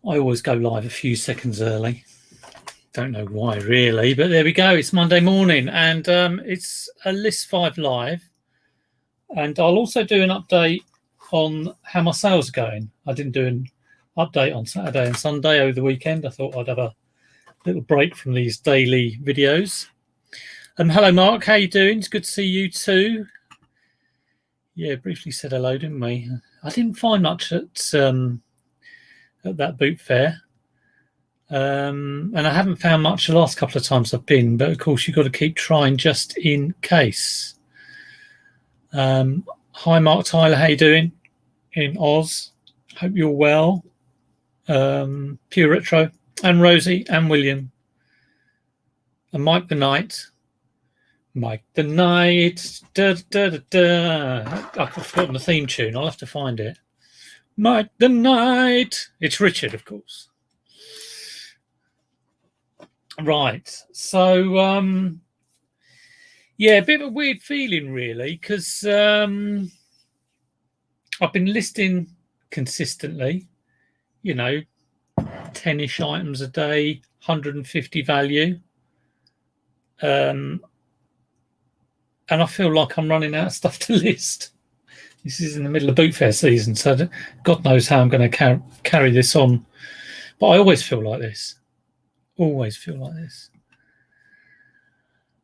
I always go live a few seconds early. Don't know why really, but there we go. It's Monday morning and it's a List 5 live. And I'll also do an update on how my sales are going. I didn't do an update on Saturday and Sunday over the weekend. I thought I'd have a little break from these daily videos. Hello, Mark. How you doing? It's good to see you too. Yeah, briefly said hello, didn't we? I didn't find much at that boot fair. And I haven't found much the last couple of times I've been, but of course you've got to keep trying just in case. Hi, Mark Tyler. How you doing in Oz? Hope you're well. Pure Retro and Rosie and William and Mike the Knight. Mike the Knight. Da, da, da, da. I've forgotten the theme tune. I'll have to find it. Mike the Knight. It's Richard, of course. Right. So, yeah, a bit of a weird feeling, really, because I've been listing consistently, 10-ish items a day, 150 value. And I feel like I'm running out of stuff to list. This is in the middle of boot fair season, so God knows how I'm going to carry this on. But I always feel like this. Always feel like this.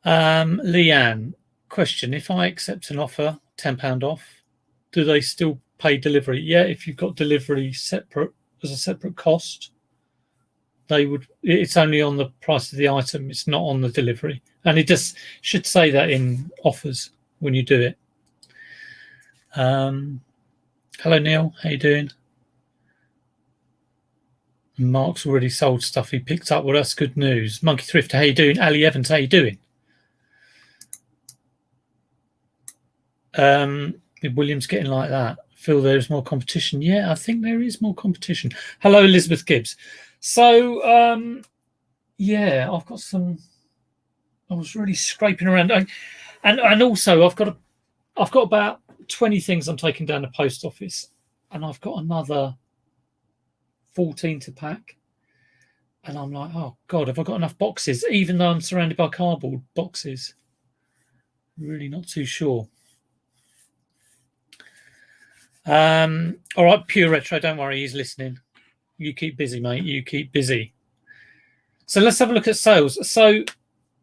Leanne, question. If I accept an offer, £10 off, do they still pay delivery? Yeah, if you've got delivery separate as a separate cost, they would. It's only on the price of the item. It's not on the delivery. And it just should say that in offers when you do it. Hello, Neil. How you doing? Mark's already sold stuff he picked up. Well, that's good news. Monkey Thrift, how you doing? Ali Evans, how you doing? William's getting like that. Feel there's more competition. Yeah, I think there is more competition. Hello, Elizabeth Gibbs. So, yeah, I've got some. I was really scraping around, and also I've got about 20 things I'm taking down the post office, and I've got another 14 to pack. And I'm like, oh God, have I got enough boxes? Even though I'm surrounded by cardboard boxes, really not too sure. All right, Pure Retro, don't worry, he's listening. You keep busy, mate. You keep busy. So let's have a look at sales. So,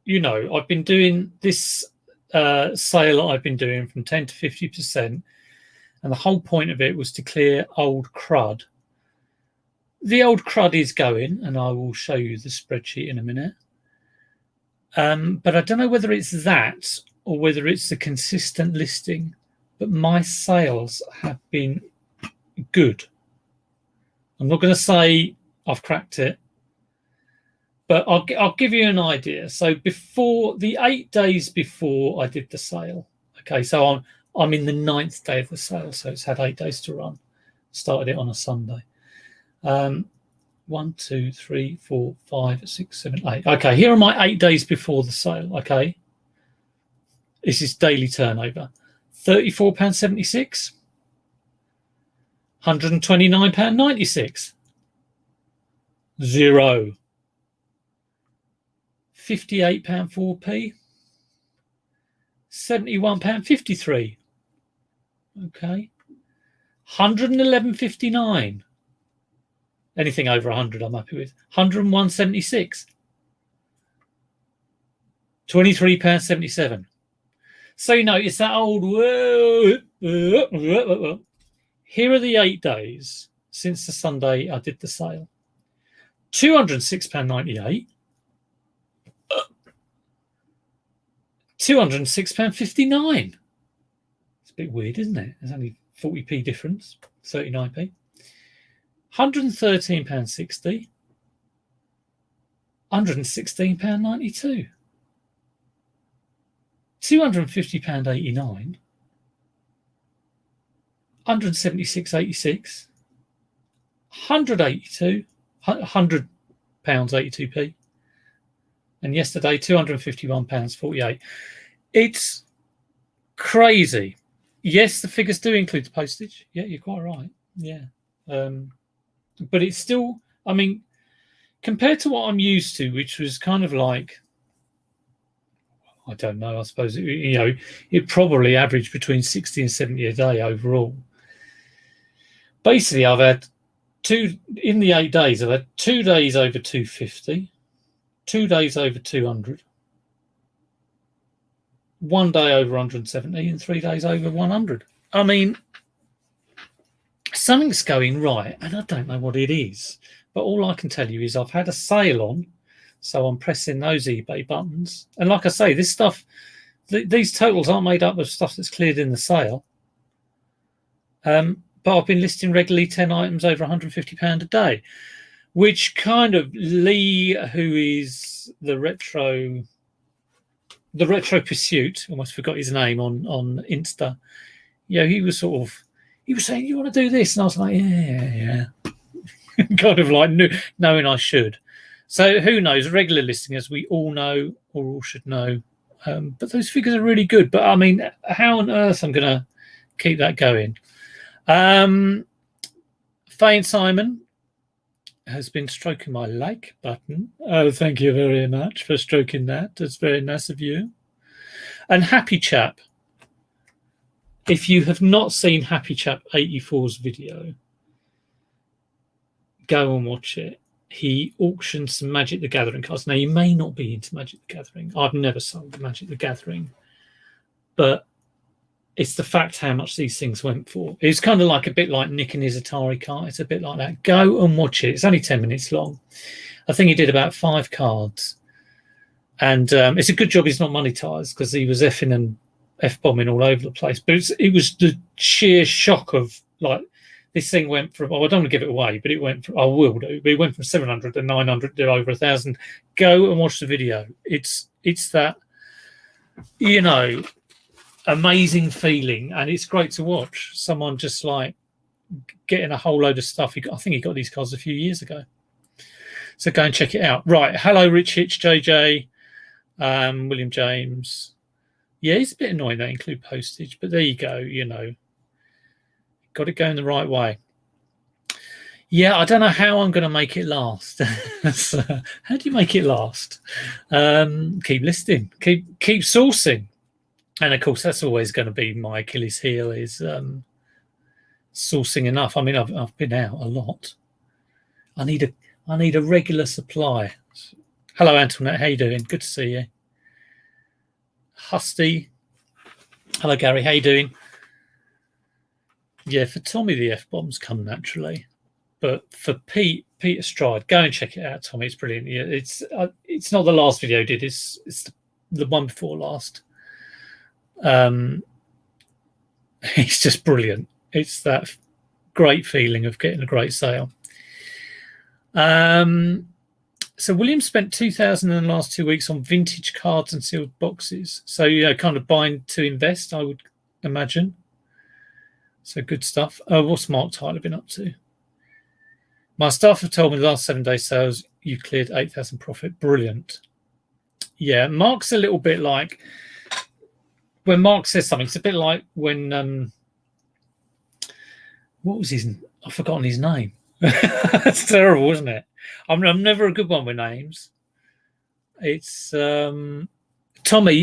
I've been doing this sale I've been doing from 10 to 50%. And the whole point of it was to clear old crud. The old crud is going, and I will show you the spreadsheet in a minute. But I don't know whether it's that or whether it's the consistent listing. But my sales have been good. I'm not going to say I've cracked it, but I'll give you an idea. So before the 8 days before I did the sale, okay, so I'm in the 9th day of the sale, so it's had 8 days to run. Started it on a Sunday. 1, 2, 3, 4, 5, 6, 7, 8. Okay, here are my 8 days before the sale. Okay, this is daily turnover. £34.76, £129.96, 0, £58.4p, £71.53. Okay, £111.59. Anything over 100, I'm happy with. £101.76, £23.77. So, it's that old. Here are the 8 days since the Sunday I did the sale. £206.98, £206.59. It's a bit weird, isn't it? There's only 40p difference, 39p. £113.60, £116.92. £250.89, £176.86, £100.82p, and yesterday £251.48. It's crazy. Yes, the figures do include the postage. Yeah, you're quite right. Yeah, but it's still I mean, compared to what I'm used to, which was kind of like, I don't know, I suppose, it probably averaged between 60 and 70 a day overall. Basically, I've had in the 8 days, I've had 2 days over 250, 2 days over 200, 1 day over 170, and 3 days over 100. I mean, something's going right, and I don't know what it is. But all I can tell you is I've had a sale on, so I'm pressing those eBay buttons. And like I say, this stuff, these totals aren't made up of stuff that's cleared in the sale. But I've been listing regularly 10 items over £150 a day, which kind of Lee, who is the retro pursuit, almost forgot his name on Insta. He was saying, you want to do this? And I was like, yeah. Kind of like knowing I should. So who knows? Regular listing, as we all know, or all should know. But those figures are really good. But I mean, how on earth I'm going to keep that going? Faye and Simon has been stroking my like button. Oh, thank you very much for stroking that. That's very nice of you. And Happy Chap. If you have not seen Happy Chap 84's video, go and watch it. He auctioned some Magic the Gathering cards. Now, you may not be into Magic the Gathering. I've never sold Magic the Gathering. But it's the fact how much these things went for. It's kind of like a bit like Nick and his Atari card. It's a bit like that. Go and watch it. It's only 10 minutes long. I think he did about 5 cards. And it's a good job he's not monetized, because he was effing and F-bombing all over the place. But it was the sheer shock of, like, this thing went from, I don't want to give it away, but it went from, I will do, but it went from 700 to 900 to over 1,000. Go and watch the video. It's that, amazing feeling, and it's great to watch someone just like getting a whole load of stuff. I think he got these cards a few years ago. So go and check it out. Right. Hello, Rich Hitch, JJ, William James. Yeah, it's a bit annoying they include postage, but there you go, got it going the right way. Yeah, I don't know how I'm going to make it last. So, how do you make it last? Keep listing, keep sourcing. And of course, that's always going to be my Achilles heel, is sourcing enough. I mean, I've been out a lot. I need a regular supply. Hello, Antoinette. How you doing? Good to see you. Husty. Hello, Gary. How you doing? Yeah, for Tommy, the F-bombs come naturally. But for Peter Stride, go and check it out, Tommy. It's brilliant. Yeah, it's not the last video I did. It's the one before last. It's just brilliant. It's that great feeling of getting a great sale. So William spent 2,000 in the last 2 weeks on vintage cards and sealed boxes. So kind of buying to invest, I would imagine. So good stuff. What's Mark Tyler been up to? My staff have told me the last 7 day sales, you cleared 8,000 profit. Brilliant. Yeah, Mark's a little bit like, when Mark says something, it's a bit like when, what was his, I've forgotten his name. That's terrible, isn't it? I'm never a good one with names. It's Tommy.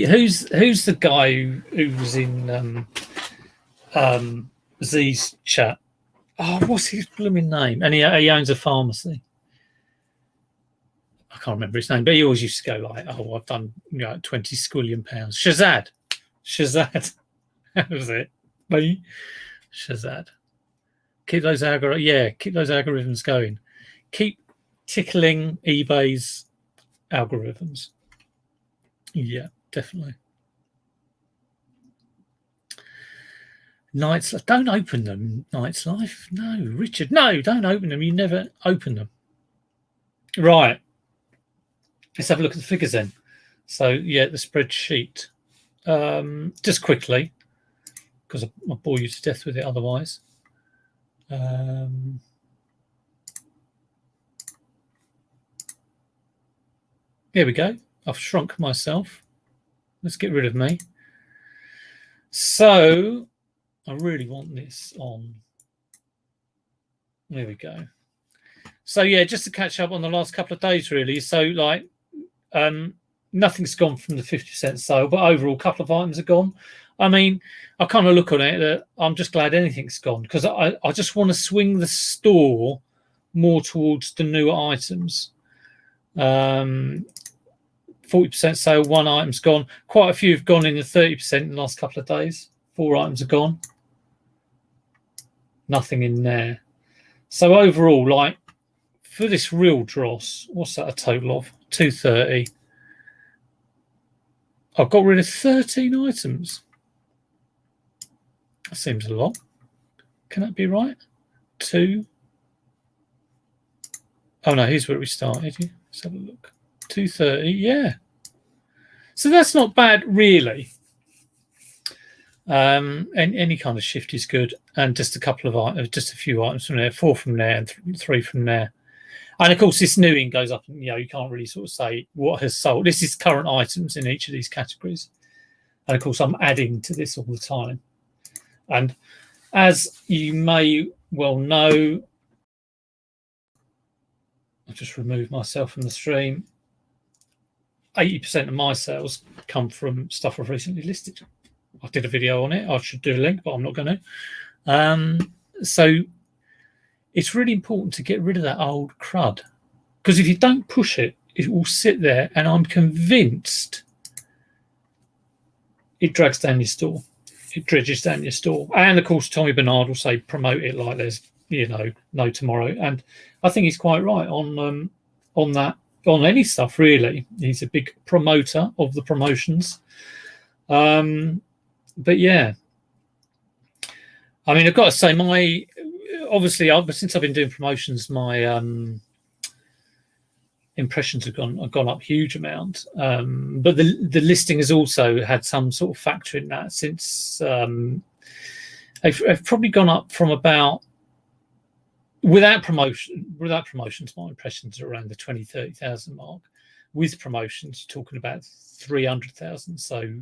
Who's the guy who was in Z's chat? Oh, what's his blooming name? And he owns a pharmacy. I can't remember his name, but he always used to go like, "Oh, I've done 20 squillion pounds." Shazad. That was it. Me, Shazad. Keep those algorithms going. Keep tickling eBay's algorithms. Yeah, definitely. Night's Life. Don't open them, Night's Life. No, Richard. No, don't open them. You never open them. Right. Let's have a look at the figures then. So, yeah, the spreadsheet. Just quickly, because I'll bore you to death with it otherwise. There we go. I've shrunk myself. Let's get rid of me. So I really want this on. There we go. So yeah, just to catch up on the last couple of days, really. So like, nothing's gone from the 50% sale, but overall, a couple of items are gone. I mean, I kind of look on it that I'm just glad anything's gone, because I just want to swing the store more towards the newer items. 40% sale, one item's gone. Quite a few have gone in the 30% in the last couple of days. 4 items are gone. Nothing in there. So overall, like, for this real dross, what's that a total of? 230. I've got rid of 13 items. That seems a lot. Can that be right? 2. Oh no, here's where we started. Let's have a look. 230, yeah. So that's not bad, really. And any kind of shift is good, and just a couple of items, just a few items from there, 4 from there, and 3 from there. And of course, this newing goes up, and you can't really sort of say what has sold. This is current items in each of these categories, and of course, I'm adding to this all the time. And as you may well know, I'll just remove myself from the stream. 80% of my sales come from stuff I've recently listed. I did a video on it. I should do a link, but I'm not going to. So it's really important to get rid of that old crud, because if you don't push it, it will sit there, and I'm convinced it drags down your store. It dredges down your store. And of course, Tommy Bernard will say promote it like there's no tomorrow. And I think he's quite right on that, on any stuff really. He's a big promoter of the promotions. But yeah, I mean, I've got to say, since I've been doing promotions, my impressions have gone up huge amount. But the listing has also had some sort of factor in that, since I've probably gone up from about, without promotions, my impressions are around the 20,000-30,000 mark. With promotions, talking about 300,000. So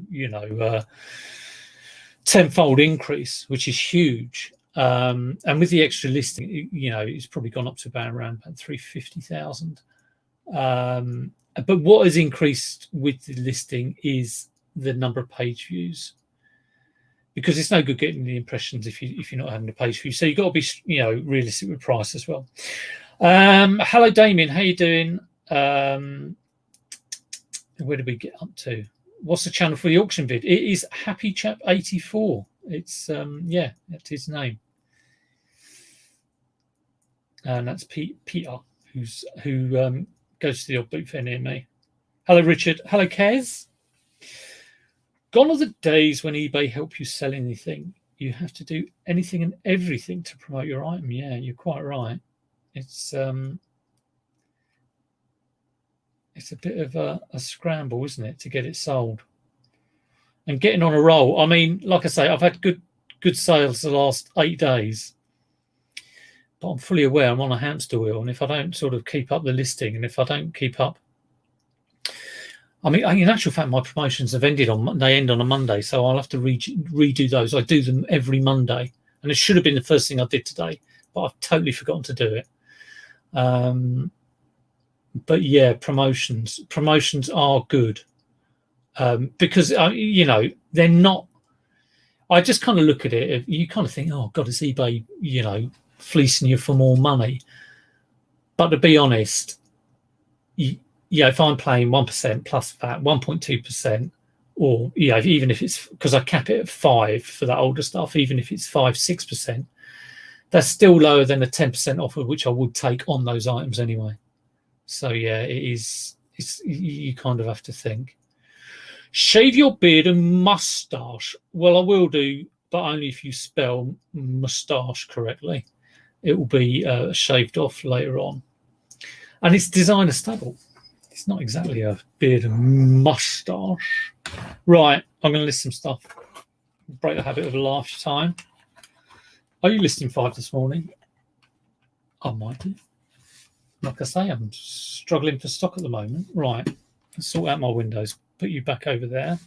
tenfold increase, which is huge. And with the extra listing, it's probably gone up to around 350,000. But what has increased with the listing is the number of page views, because it's no good getting the impressions if you're not having a page view. So you've got to be realistic with price as well. Hello Damien, how you doing? Where did we get up to? What's the channel for the auction vid? It is Happy Chap 84. It's that's his name, and that's Peter, who goes to the odd boot fair near me. Hello Richard. Hello Kez. Gone are the days when eBay help you sell anything. You have to do anything and everything to promote your item. Yeah, you're quite right. It's a bit of a scramble, isn't it, to get it sold and getting on a roll. I mean, like I say, I've had good sales the last 8 days, but I'm fully aware I'm on a hamster wheel, and if I don't sort of keep up the listing, and if I don't keep up, I mean, in actual fact, my promotions have ended they end on a Monday, so I'll have to redo those. I do them every Monday, and it should have been the first thing I did today, but I've totally forgotten to do it. But yeah, promotions are good, because they're not. I just kind of look at it. You kind of think, oh God, it's eBay, fleecing you for more money. But to be honest, if I'm playing 1% plus that 1.2%, or even if it's, because I cap it at 5 for that older stuff, even if it's 5-6%, that's still lower than the 10% offer, which I would take on those items anyway. So yeah, it's you kind of have to think. Shave your beard and mustache. Well, I will do, but only if you spell moustache correctly. It will be shaved off later on. And it's designer stubble. It's not exactly a beard and mustache. Right, I'm going to list some stuff. Break the habit of a lifetime. Are you listing 5 this morning? I might do. Like I say, I'm struggling for stock at the moment. Right, let's sort out my windows. Put you back over there.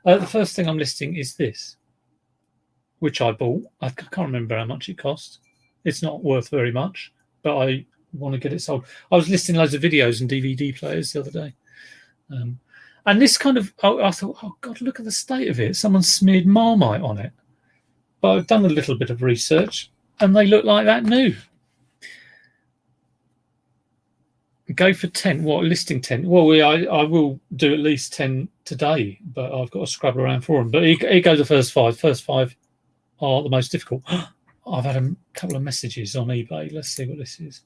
The first thing I'm listing is this, which I bought. I can't remember how much it cost. It's not worth very much, but want to get it sold. I was listing loads of videos and DVD players the other day. And this kind of, I thought, oh God, look at the state of it. Someone smeared Marmite on it. But I've done a little bit of research and they look like that new. Go for 10. What, listing 10? Well, I will do at least 10 today, but I've got to scrub around for them. But here goes the first 5. First 5 are the most difficult. I've had a couple of messages on eBay. Let's see what this is.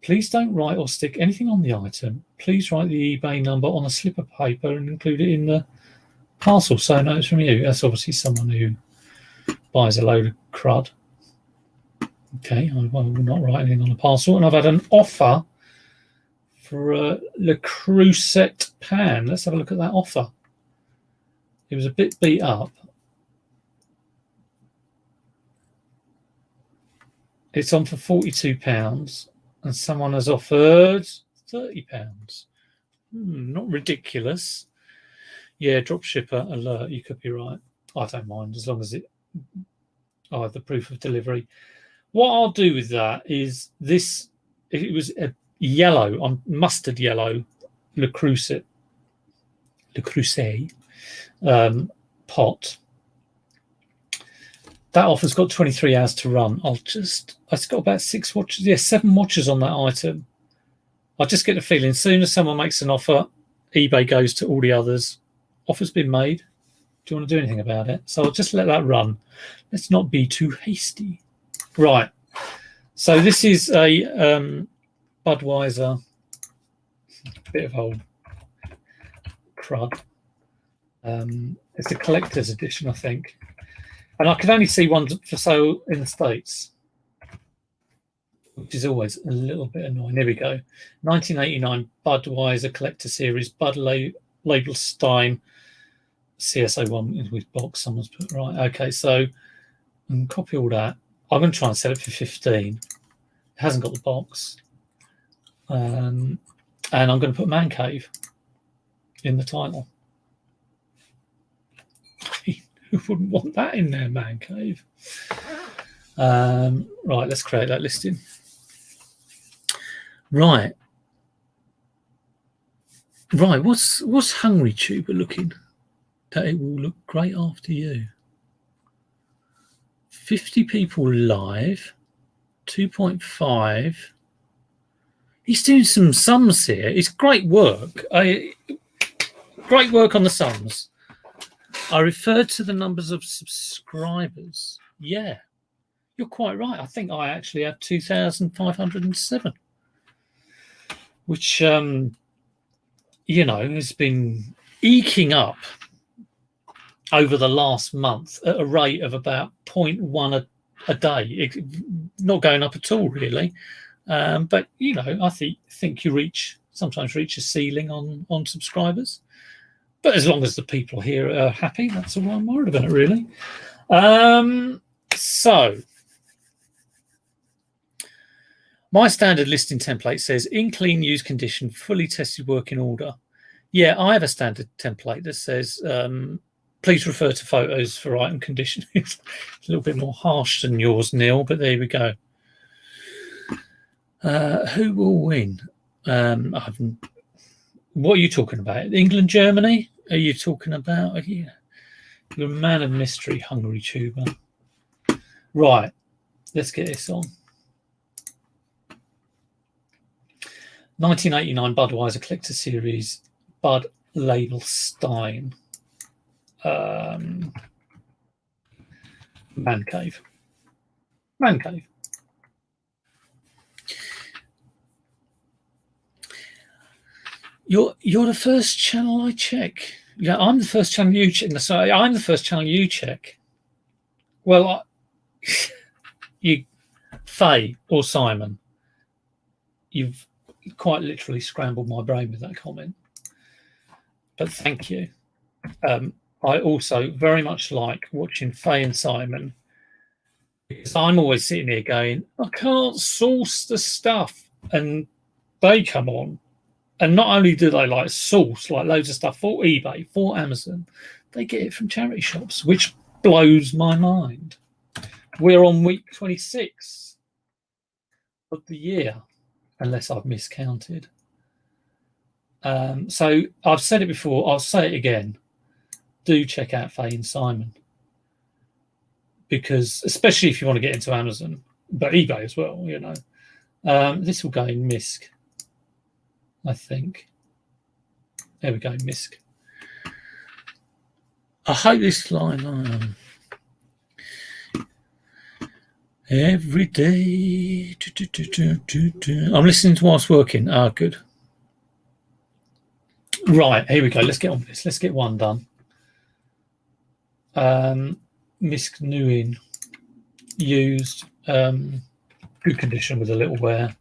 Please don't write or stick anything on the item. Please write the eBay number on a slip of paper and include it in the parcel. So no, it's from you. That's obviously someone who buys a load of crud. Okay, I will not write anything on the parcel. And I've had an offer for a Le Creuset pan. Let's have a look at that offer. It was a bit beat up. It's on for £42, and someone has offered £30. Not ridiculous. Yeah, dropshipper alert. You could be right. I don't mind as long as I have the proof of delivery. What I'll do with that is this. It was a yellow, on mustard yellow, Le Creuset pot. That offer's got 23 hours to run. It's got about 6 watches. Yeah, 7 watches on that item. I just get the feeling as soon as someone makes an offer, eBay goes to all the others. Offer's been made. Do you want to do anything about it? So I'll just let that run. Let's not be too hasty. Right. So this is a Budweiser, bit of old crud. It's a collector's edition, I think. And I can only see one for sale in the States, which is always a little bit annoying. Here we go. 1989 Budweiser Collector Series, Bud Label Stein, CSO1 with box. Someone's put, right. Okay, so copy all that. I'm going to try and sell it for 15. It hasn't got the box. And I'm going to put Man Cave in the title. Who wouldn't want that in their Man Cave? Right, let's create that listing. Right. What's Hungry Tuber looking? That it will look great after you. 50 people live, 2.5. He's doing some sums here. It's great work. Great work on the sums. I referred to the numbers of subscribers. Yeah, you're quite right. I think I actually have 2,507, which, has been eking up over the last month at a rate of about 0.1 a day. Not going up at all, really. But, I think you sometimes reach a ceiling on subscribers. But as long as the people here are happy, that's all I'm worried about, really. So, my standard listing template says, in clean use condition, fully tested working order. Yeah, I have a standard template that says, please refer to photos for item condition. It's a little bit more harsh than yours, Neil, but there we go. Who will win? What are you talking about? England, Germany? Are you talking about? Yeah. You're a man of mystery, Hungry Tuber. Right. Let's get this on. 1989 Budweiser Collector Series, Bud Label Stein. Man Cave. Man Cave. You're the first channel I check. Yeah, I'm the first channel you check. Sorry, I'm the first channel you check. Well, you, Faye or Simon, you've quite literally scrambled my brain with that comment. But thank you. I also very much like watching Faye and Simon, because I'm always sitting here going, I can't source the stuff, and they come on. And not only do they source loads of stuff for eBay, for Amazon, they get it from charity shops, which blows my mind. We're on week 26. of the year, unless I've miscounted. So I've said it before, I'll say it again. Do check out Faye and Simon, because especially if you want to get into Amazon, but eBay as well, you know. This will go in MISC, I think. There we go, MISC. I hope this line every day. I'm listening to whilst working. Good. Right, here we go. Let's get on with this. Let's get one done. MISC new in, used, good condition with a little wear.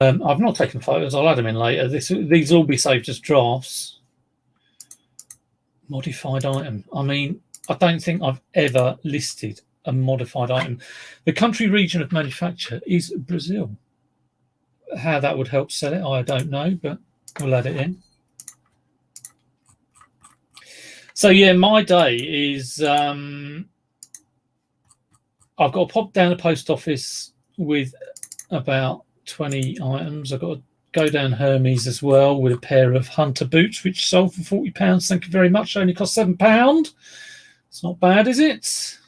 I've not taken photos. I'll add them in later. These will be saved as drafts. Modified item. I mean, I don't think I've ever listed a modified item. The country region of manufacture is Brazil. How that would help sell it, I don't know, but we'll add it in. So yeah, my day is I've got to pop down the post office with about 20 items. I've got to go down Hermes as well with a pair of hunter boots, which sold for £40. Thank you very much. Only cost £7. It's not bad, is it?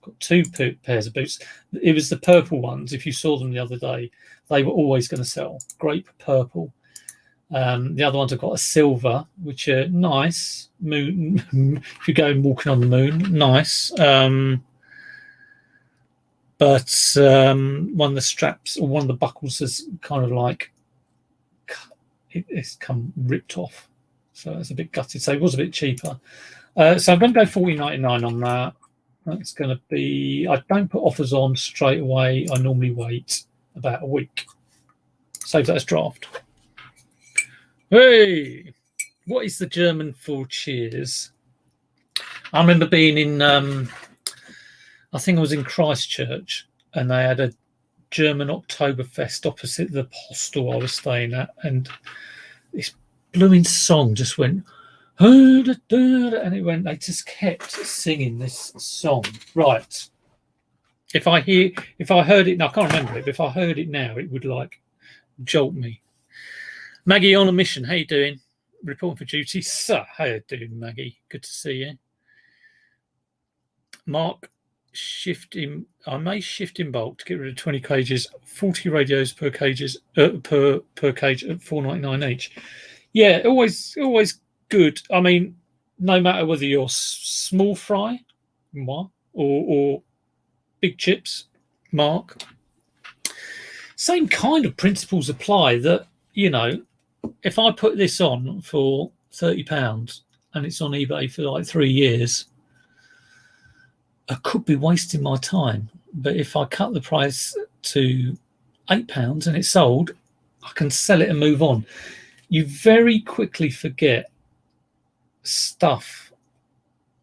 Got two pairs of boots. It was the purple ones. If you saw them the other day, they were always going to sell. Grape purple. The other ones have got a silver, which are nice. Moon. If you go walking on the moon, nice. But one of the straps or one of the buckles is kind of like it's come ripped off, so it's a bit gutted. So it was a bit cheaper. So I'm going to go £40.99 on that. That's going to be. I don't put offers on straight away. I normally wait about a week. Save that as draft. Hey, what is the German for cheers? I remember being in. I think I was in Christchurch, and they had a German Oktoberfest opposite the hostel I was staying at, and this blooming song just went, and it went. They just kept singing this song. Right. If I heard it, now I can't remember it, but if I heard it now, it would like jolt me. Maggie on a mission. How you doing? Reporting for duty, sir. How you doing, Maggie? Good to see you. Mark. I may shift in bulk to get rid of 20 cages, 40 radios per cage at $4.99 each. Yeah, always good. I mean, no matter whether you're small fry or big chips, Mark, same kind of principles apply. That, you know, if I put this on for £30 and it's on eBay for like 3 years, I could be wasting my time. But if I cut the price to £8 and it's sold, I can sell it and move on. You very quickly forget stuff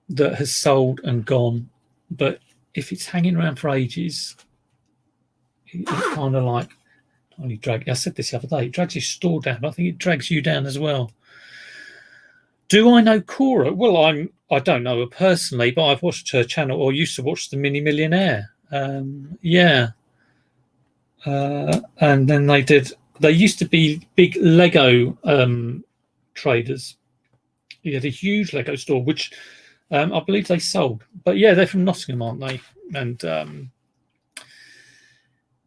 that has sold and gone. But if it's hanging around for ages, it's kind of like only drag. I said this the other day. It drags your store down. I think it drags you down as well. Do I know Cora? Well, I don't know her personally, but I've watched her channel, or used to watch the Mini Millionaire. Yeah. And then they used to be big Lego traders. He had a huge Lego store, which I believe they sold. But yeah, they're from Nottingham, aren't they? And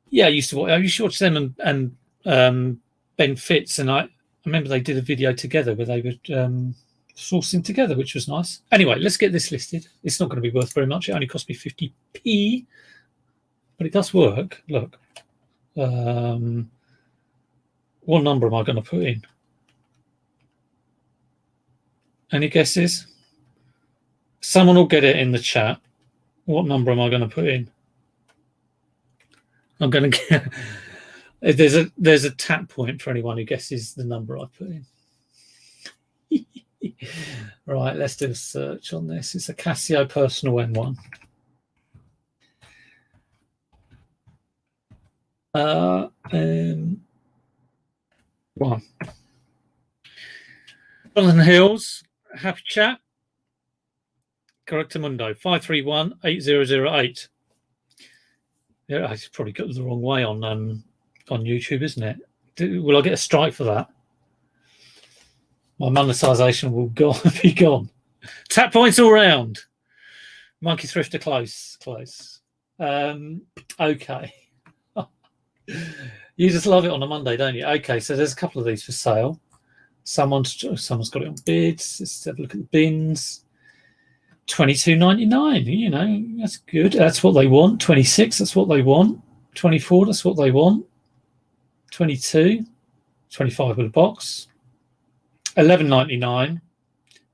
yeah, I used to watch them and Ben Fitz, and I remember they did a video together where they would sourcing together, which was nice. Anyway, let's get this listed. It's not going to be worth very much. It only cost me 50p, but it does work. Look, what number am I going to put in? Any guesses? Someone will get it in the chat. What number am I going to put in? I'm going to get. There's a tap point for anyone who guesses the number I put in. Right, let's do a search on this. It's a Casio Personal M1. One. Jonathan Hills, happy chat. Correctamundo 531-8008. Yeah, I probably got the wrong way on YouTube, isn't it? Will I get a strike for that? My monetisation will be gone. Tap points all round. Monkey Thrifter close. Okay. You just love it on a Monday, don't you? Okay, so there's a couple of these for sale. Someone's got it on bids. Let's have a look at the bins. $22.99. You know, that's good. That's what they want. 26. That's what they want. 24. That's what they want. 22. 25 with a box. $11.99.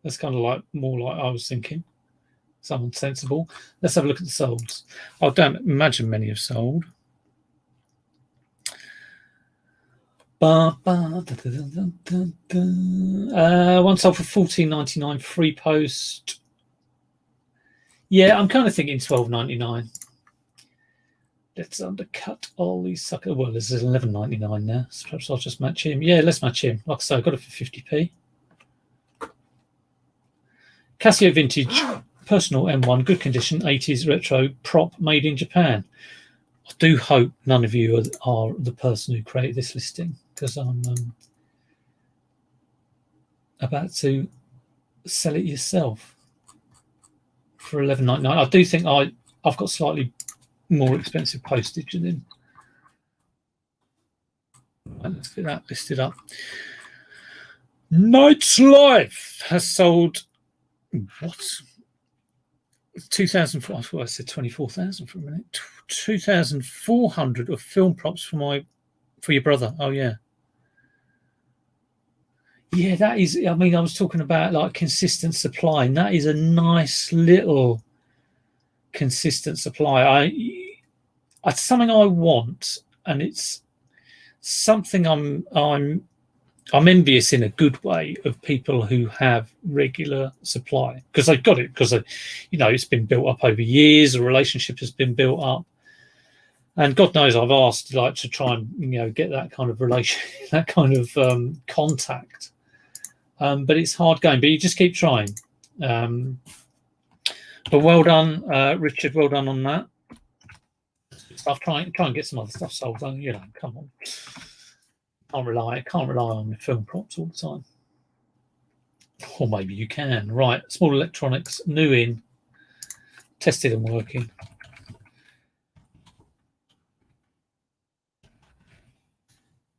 That's kind of like more like I was thinking. Someone sensible. Let's have a look at the solds. I don't imagine many have sold. One sold for $14.99 free post. Yeah, I'm kind of thinking $12.99. Let's undercut all these suckers. Well, this is $11.99 now. So perhaps I'll just match him. Yeah, let's match him. Like I say, I got it for 50p. Casio Vintage Personal M1, good condition, 80s retro prop, made in Japan. I do hope none of you are the person who created this listing, because I'm about to sell it yourself for $11.99. I do think I've got slightly more expensive postage than him. Right, let's get that listed up. Night's Life has sold what? 2,000. I thought I said 24,000 for a minute. 2,400 of film props for your brother. Oh yeah. Yeah, that is. I mean, I was talking about like consistent supply, and that is a nice little consistent supply. It's something I want, and it's something I'm envious in a good way of people who have regular supply, because they've got it, because it's been built up over years. A relationship has been built up, and God knows I've asked to try and get that kind of relation, that kind of contact. But it's hard going. But you just keep trying. But well done, Richard. Well done on that. I'll try and get some other stuff sold. Come on. Can't rely on the film props all the time. Or maybe you can. Right, small electronics, new in, tested and working.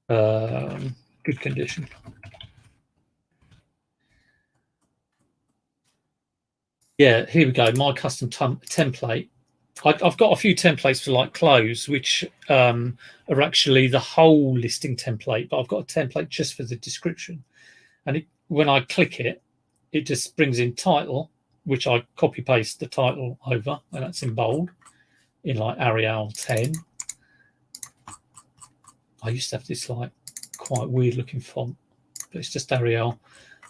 Good condition. Yeah, here we go. My custom template. I've got a few templates for like clothes, which are actually the whole listing template, but I've got a template just for the description. And when I click it, it just brings in title, which I copy paste the title over, and that's in bold, in like Arial 10. I used to have this like quite weird looking font, but it's just Arial.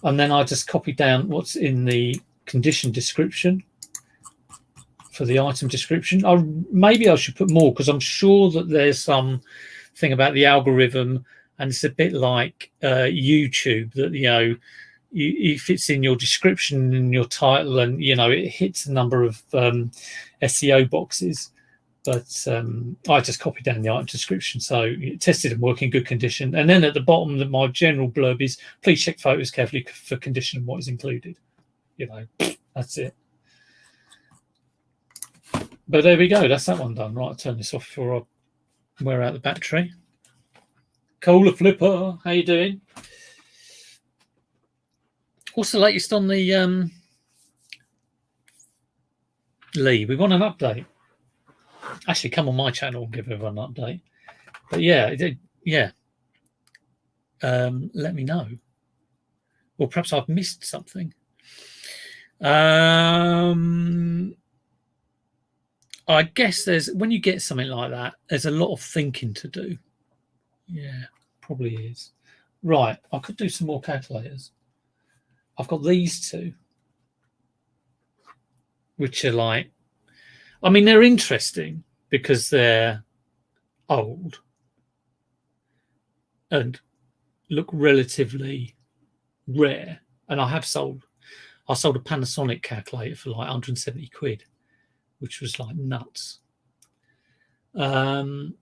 And then I just copy down what's in the condition description for the item description. Maybe I should put more, because I'm sure that there's some thing about the algorithm, and it's a bit like YouTube, that if it's in your description and your title, and it hits a number of SEO boxes. But I just copied down the item description, so tested and working, good condition. And then at the bottom, my general blurb is, please check photos carefully for condition and what is included. That's it. But there we go. That's that one done. Right, I'll turn this off before I wear out the battery. Cola Flipper, how you doing? What's the latest on the Lee? We want an update. Actually, come on my channel and give everyone an update. But yeah. Let me know. Or perhaps I've missed something. I guess when you get something like that, there's a lot of thinking to do. Yeah, probably is. Right, I could do some more calculators. I've got these two, which are like, they're interesting because they're old and look relatively rare. And I have sold I sold a Panasonic calculator for like 170 quid, which was like nuts. But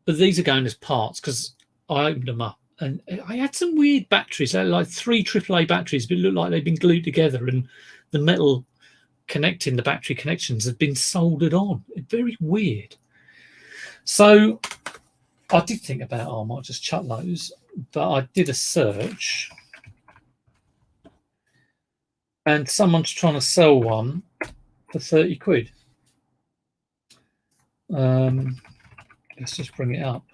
these are going as parts because I opened them up and I had some weird batteries, like 3 AAA batteries, but it looked like they'd been glued together and the metal connecting the battery connections had been soldered on. Very weird. So I did think about, I might just chuck those, but I did a search and someone's trying to sell one for 30 quid. Let's just bring it up.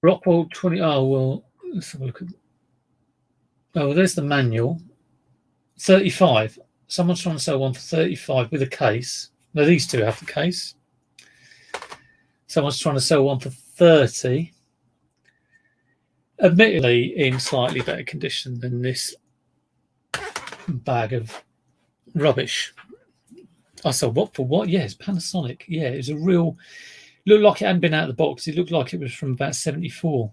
Rockwell 20. Oh, well, let's have a look at. Oh, well, there's the manual. 35. Someone's trying to sell one for 35 with a case. Now, these two have the case. Someone's trying to sell one for 30. Admittedly, in slightly better condition than this bag of rubbish. I said, what for what? Yeah, it's Panasonic. Yeah, it was a real. Looked like it hadn't been out of the box. It looked like it was from about 74.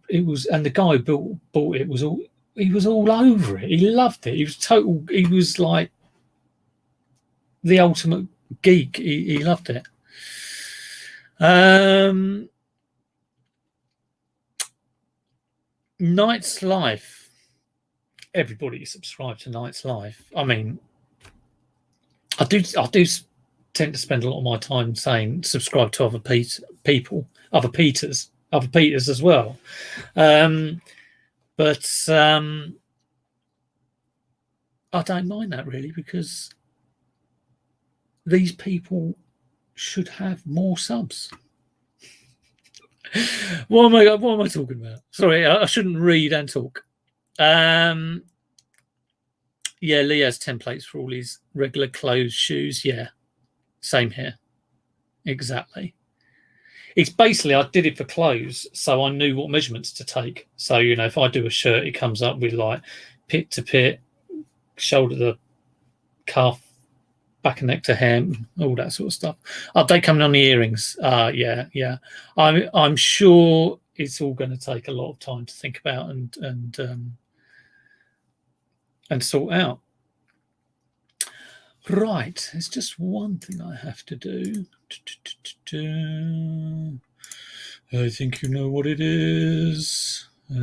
It was, and the guy who bought it was all. He was all over it. He loved it. He was total. He was like the ultimate geek. He loved it. Night's Life. Everybody subscribe to Night's Life. I mean, I do tend to spend a lot of my time saying subscribe to other people, other Peters as well. But I don't mind that really, because these people should have more subs. What am I talking about? Sorry, I shouldn't read and talk. Yeah, Lee has templates for all his regular clothes, shoes. Yeah, same here. Exactly. It's basically, I did it for clothes, so I knew what measurements to take. So, you know, if I do a shirt, it comes up with like pit to pit, shoulder to cuff, back and neck to hem, all that sort of stuff. Update coming on the earrings. Yeah. I'm sure it's all going to take a lot of time to think about and sort out. Right, there's just one thing I have to do. I think you know what it is. There's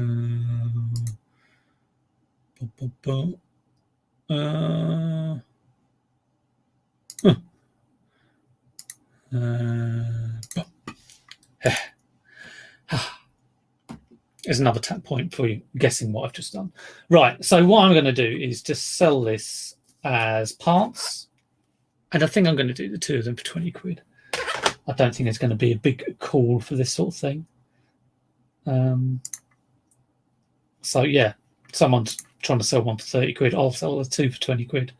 another tap point for you guessing what I've just done. Right, so what I'm going to do is just sell this as parts, and I think I'm going to do the two of them for 20 quid. I don't think there's going to be a big call for this sort of thing. So yeah, someone's trying to sell one for 30 quid. I'll sell the two for 20 quid.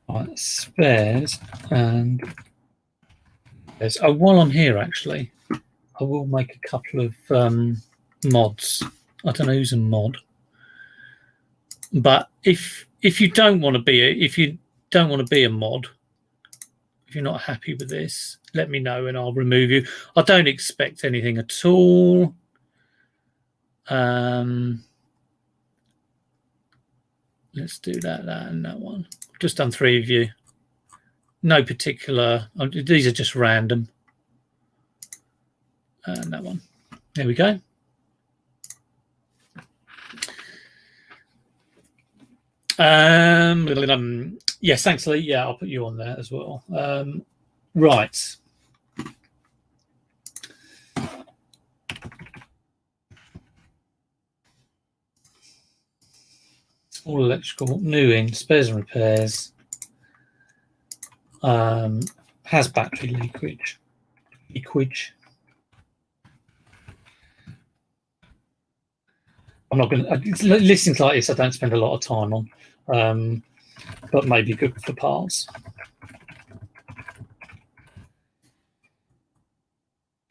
Right, spares and there's. Oh, while I'm here, actually, I will make a couple of mods. I don't know who's a mod, but if you don't want to be a mod, if you're not happy with this, let me know and I'll remove you. I don't expect anything at all. Let's do that and that one. Just done 3 of you. No particular. These are just random. And that one. There we go. Yes, thanks, Lee. Yeah, I'll put you on there as well. Right. Small electrical, new in, spares and repairs. Has battery leakage. I'm not going to listen to like this. I don't spend a lot of time on, but maybe good for parts.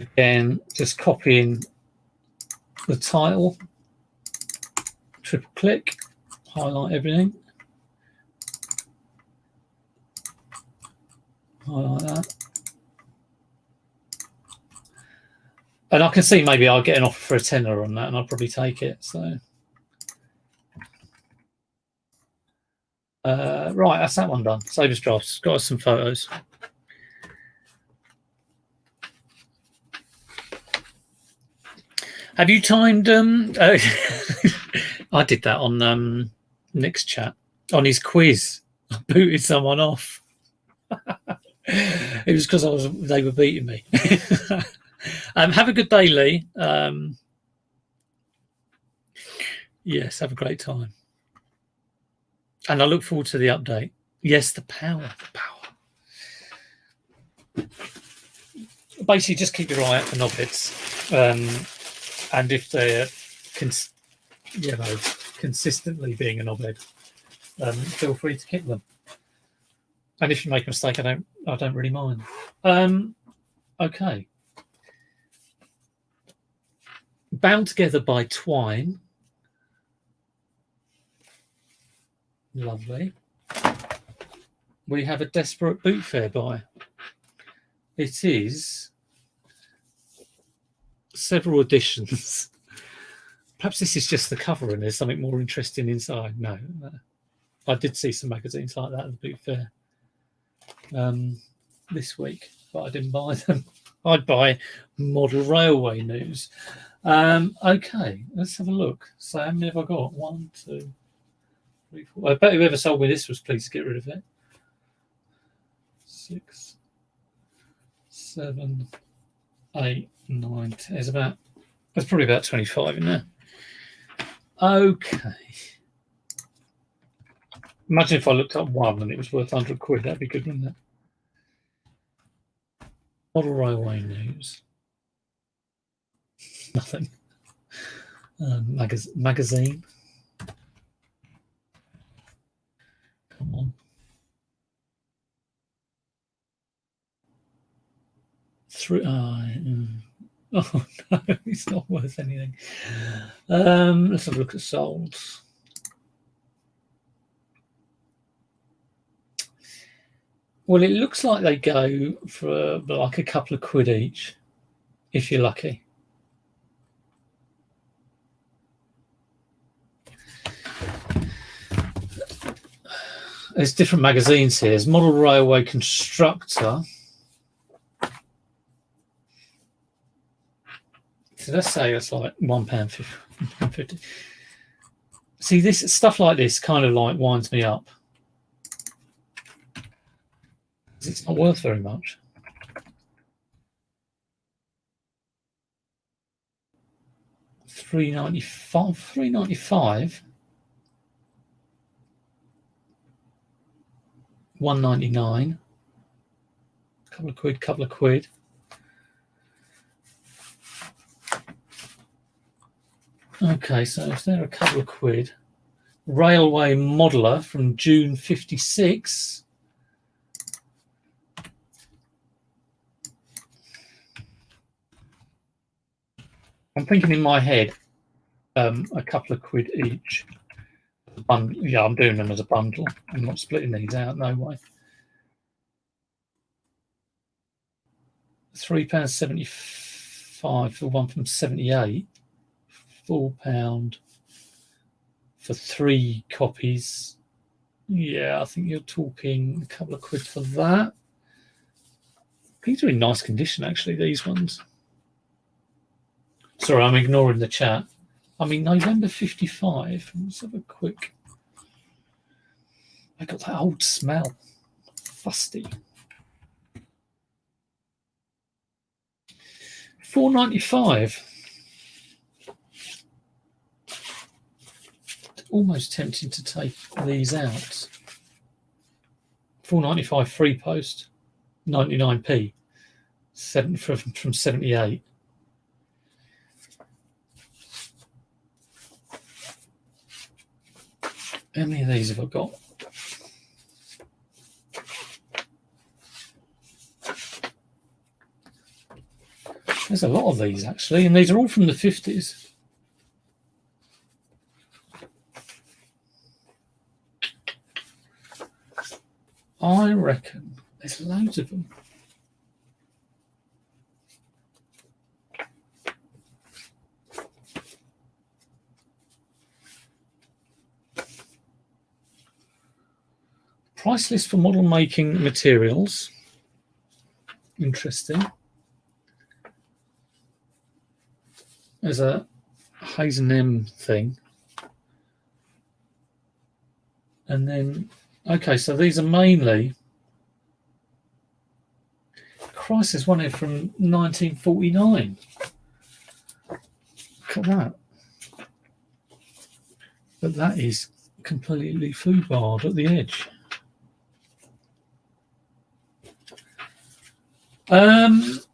Again, just copying the title, triple click, highlight everything, highlight that. And I can see maybe I'll get an offer for a tenner on that, and I'll probably take it. So, right, that's that one done. Save as drafts. Got us some photos. Have you timed? I did that on Nick's chat on his quiz. I booted someone off. It was because they were beating me. Have a good day, Lee. Yes, have a great time. And I look forward to the update. Yes, the power. Basically, just keep your eye out for knobheads. And if they're consistently being a knobhead, feel free to kick them. And if you make a mistake, I don't really mind. Okay. Bound together by twine. Lovely. We have a desperate boot fair buy. It is several editions. Perhaps this is just the cover and there's something more interesting inside. No. I did see some magazines like that at the boot fair this week, but I didn't buy them. I'd buy Model Railway News. Okay, let's have a look. So how many have I got? 1, 2, 3, 4. I bet whoever sold me this was pleased to get rid of it. 6, 7, 8, 9, 10. There's probably about 25 in there. Okay. Imagine if I looked up one and it was worth 100 quid. That'd be good, wouldn't it? Model Railway News. Nothing. Magazine. Come on. Oh no, it's not worth anything. Let's have a look at solds. Well, it looks like they go for like a couple of quid each, if you're lucky. There's different magazines here. There's Model Railway Constructor. So let's say it's like £1.50. See, this stuff like this kind of like winds me up. It's not worth very much. £3.95. £1.99. Couple of quid. Okay, so if they're a couple of quid, Railway Modeler from June 56. I'm thinking in my head, a couple of quid each. Yeah, I'm doing them as a bundle. I'm not splitting these out, no way. £3.75 for one from 78. £4 for 3 copies. Yeah, I think you're talking a couple of quid for that. These are in nice condition, actually, these ones. Sorry, I'm ignoring the chat. I mean, November 55. Let's have a quick. I got that old smell. Fusty. £4.95. Almost tempting to take these out. £4.95 free post. 99p. From 78. How many of these have I got? There's a lot of these, actually, and these are all from the 50s. I reckon there's loads of them. Price list for model making materials. Interesting. There's a H&M thing. And then, okay, so these are mainly, Christ, there's one here from 1949. Look at that. But that is completely food barred at the edge. One,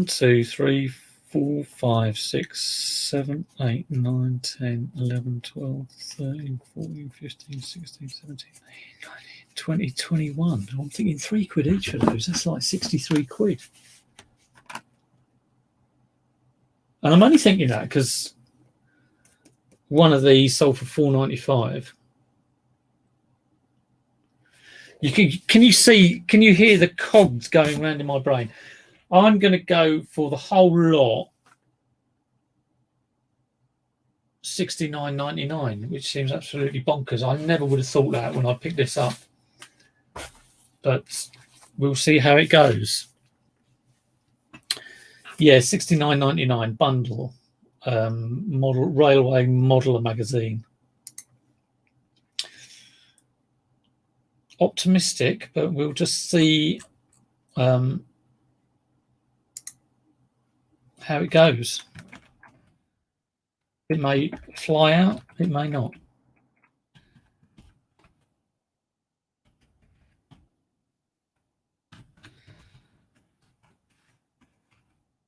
two, three, 4, 5, 6, 7, 8, 9, 10, 11, 12, 13, 14, 15, 16, 17, 18, 19, 20, 21. I'm thinking £3 each for those. That's like 63 quid. And I'm only thinking that because one of these sold for £4.95. Can you hear the cogs going around in my brain? I'm going to go for the whole lot $69.99, which seems absolutely bonkers. I never would have thought that when I picked this up, but we'll see how it goes. Yeah, $69.99 bundle, model railway modeler magazine. Optimistic, but we'll just see how it goes. It may fly out, it may not.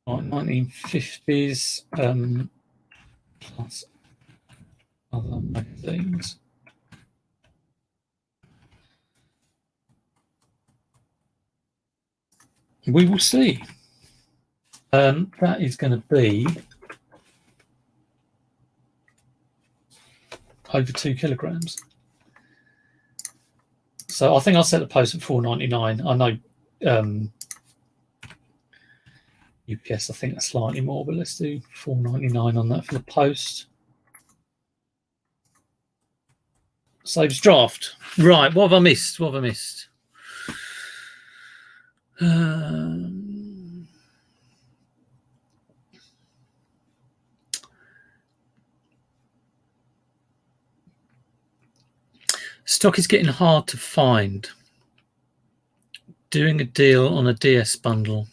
Right, 1950s plus other magazines. We will see. That is going to be over 2 kilograms. So I think I'll set the post at $4.99. I know UPS, I think that's slightly more, but let's do $4.99 on that for the post. Saves draft. Right, what have I missed? What have I missed? Stock is getting hard to find. Doing a deal on a DS bundle.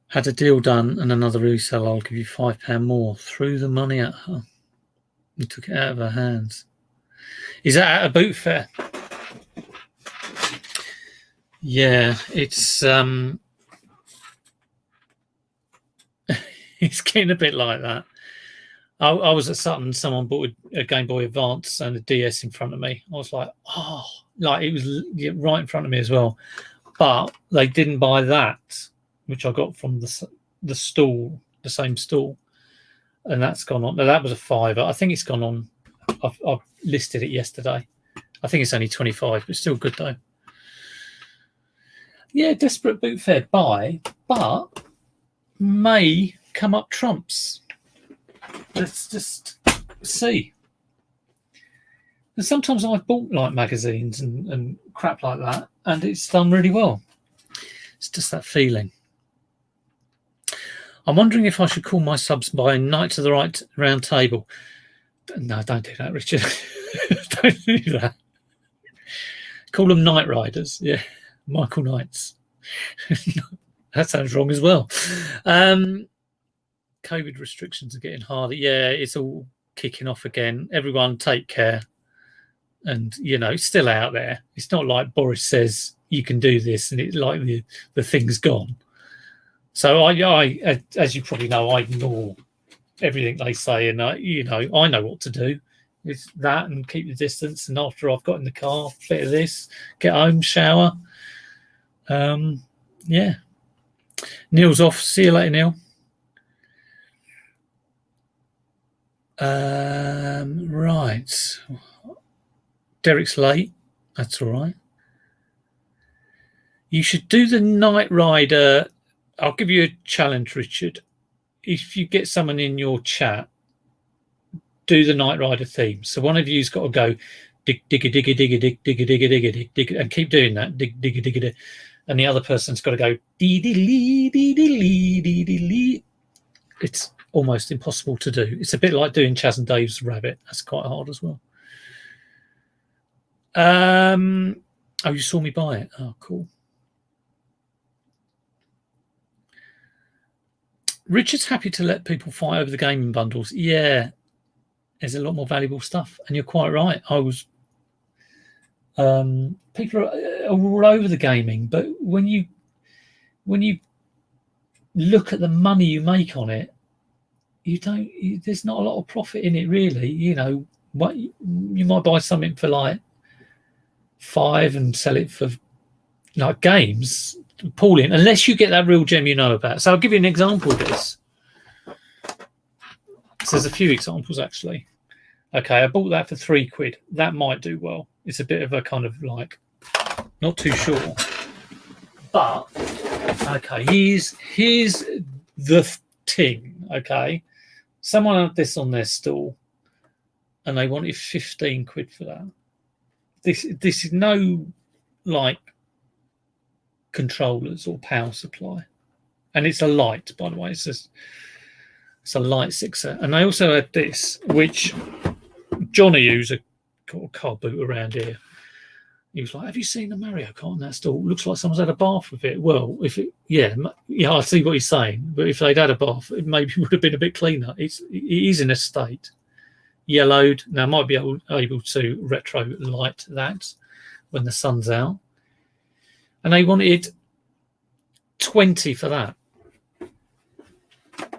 Had a deal done and another reseller. I'll give you £5 more. Threw the money at her and took it out of her hands. Is that at a boot fair? Yeah, it's it's getting a bit like that. I was at Sutton, someone bought a Game Boy Advance and a DS in front of me. I was like, oh, like it was right in front of me as well. But they didn't buy that, which I got from the stall, the same stall. And that's gone on. Now, that was a £5. I think it's gone on. I've listed it yesterday. I think it's only 25, but still good though. Yeah, desperate boot fair buy, but may come up trumps. Let's just see. And sometimes I've bought like magazines and crap like that, and it's done really well. It's just that feeling. I'm wondering if I should call my subs by Knights of the Right Round Table. No, don't do that, Richard. Don't do that. Call them Knight Riders. Yeah, Michael Knights. That sounds wrong as well. COVID restrictions are getting harder. Yeah, it's all kicking off again. Everyone take care. And, you know, it's still out there. It's not like Boris says you can do this and it's like the thing's gone. So I, as you probably know, I ignore everything they say, and you know, I know what to do. It's that and keep the distance. And after I've got in the car, bit of this, get home, shower. Yeah. Neil's off. See you later, Neil. Right. Derek's late. That's all right. You should do the Knight Rider. I'll give you a challenge, Richard. If you get someone in your chat, do the Knight Rider theme. So one of you's got to go dig, digga, digga, digga, dig, digga, digga, digga, dig, dig, and keep doing that. Dig, digga, digga, dig. And the other person's got to go dee, dee, lee, dee, dee, lee, dee, dee, lee. It's almost impossible to do. It's a bit like doing Chas and Dave's Rabbit. That's quite hard as well. Oh, you saw me buy it. Oh, cool. Richard's happy to let people fight over the gaming bundles. Yeah, there's a lot more valuable stuff, and you're quite right. I was. People are all over the gaming, but when you look at the money you make on it, there's not a lot of profit in it, really. You know, what you might buy something for like $5 and sell it for like games. Appalling, unless you get that real gem you know about. So I'll give you an example of this. So there's a few examples actually. Okay, I bought that for £3. That might do well. It's a bit of a kind of like, not too sure. But okay, here's the thing. Okay, someone had this on their stall, and they wanted £15 for that. This is no like controllers or power supply, and it's a light, by the way. It's a light sixer. And they also had this, which Johnny, who's a car boot around here, he was like, have you seen the Mario Kart on that stall? Looks like someone's had a bath with it. Well, yeah, I see what he's saying, but if they'd had a bath, it maybe would have been a bit cleaner. It is in a state, yellowed. Now I might be able to retro light that when the sun's out. And they wanted 20 for that.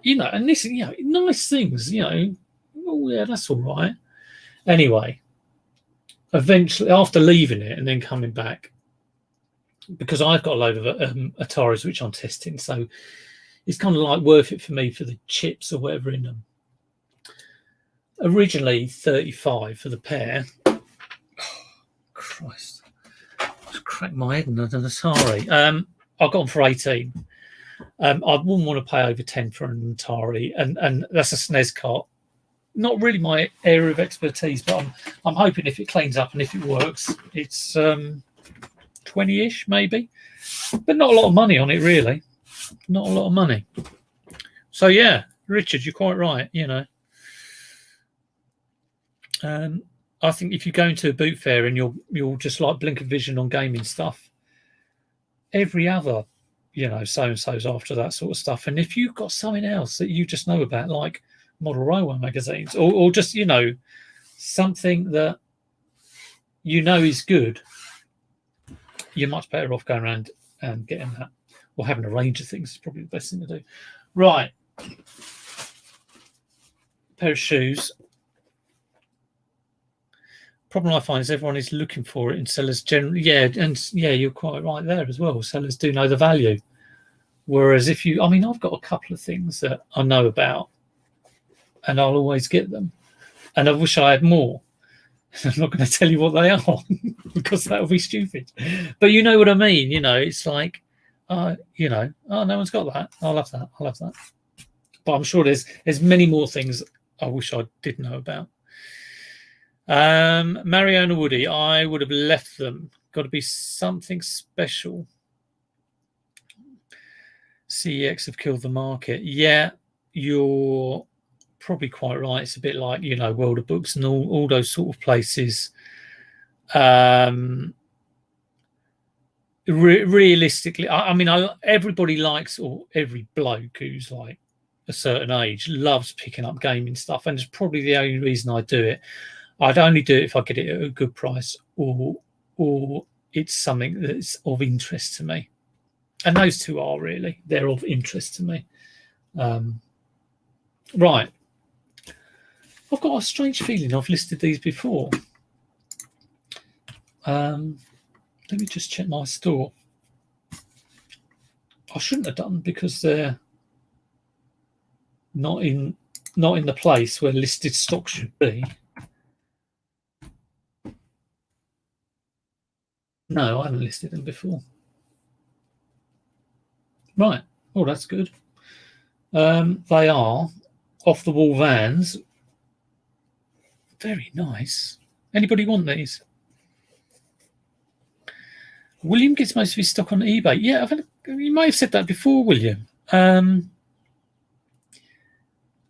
You know, and this, you know, nice things, you know. Oh, yeah, that's all right. Anyway, eventually, after leaving it and then coming back, because I've got a load of Ataris which I'm testing, so it's kind of like worth it for me for the chips or whatever in them. Originally 35 for the pair. Oh, Christ. Just cracked my head on an Atari. I got them for 18. I wouldn't want to pay over 10 for an Atari, and that's a SNES cart. Not really my area of expertise, but I'm hoping if it cleans up and if it works, it's 20-ish maybe, but not a lot of money on it, really. Not a lot of money. So yeah, Richard, you're quite right. You know, I think if you go into a boot fair and you'll just like blink of vision on gaming stuff, every other, you know, so and so's after that sort of stuff. And if you've got something else that you just know about, like Model Railway magazines, or just, you know, something that you know is good, you're much better off going around and getting that, or having a range of things is probably the best thing to do. Right, pair of shoes. Problem I find is everyone is looking for it, and sellers generally, you're quite right there as well. Sellers do know the value, whereas if you, I mean, I've got a couple of things that I know about, and I'll always get them, and I wish I had more. I'm not going to tell you what they are because that would be stupid. But you know what I mean. You know, it's like, you know, oh, no one's got that. I'll have that. I'll have that. But I'm sure there's many more things I wish I did know about. Mariana Woody, I would have left them. Got to be something special. CEX have killed the market. Yeah, you're probably quite right. It's a bit like, you know, World of Books and all those sort of places. Realistically, I mean, everybody likes, or every bloke who's like a certain age loves picking up gaming stuff, and it's probably the only reason I do it. I'd only do it if I get it at a good price, or it's something that's of interest to me. And those two are really, they're of interest to me. Right. I've got a strange feeling I've listed these before. Let me just check my store. I shouldn't have done, because they're not in the place where listed stock should be. No, I haven't listed them before. Right. Oh, that's good. They are off the wall vans. Very nice. Anybody want these? William gets most of his stock on eBay. Yeah, you may have said that before, William. And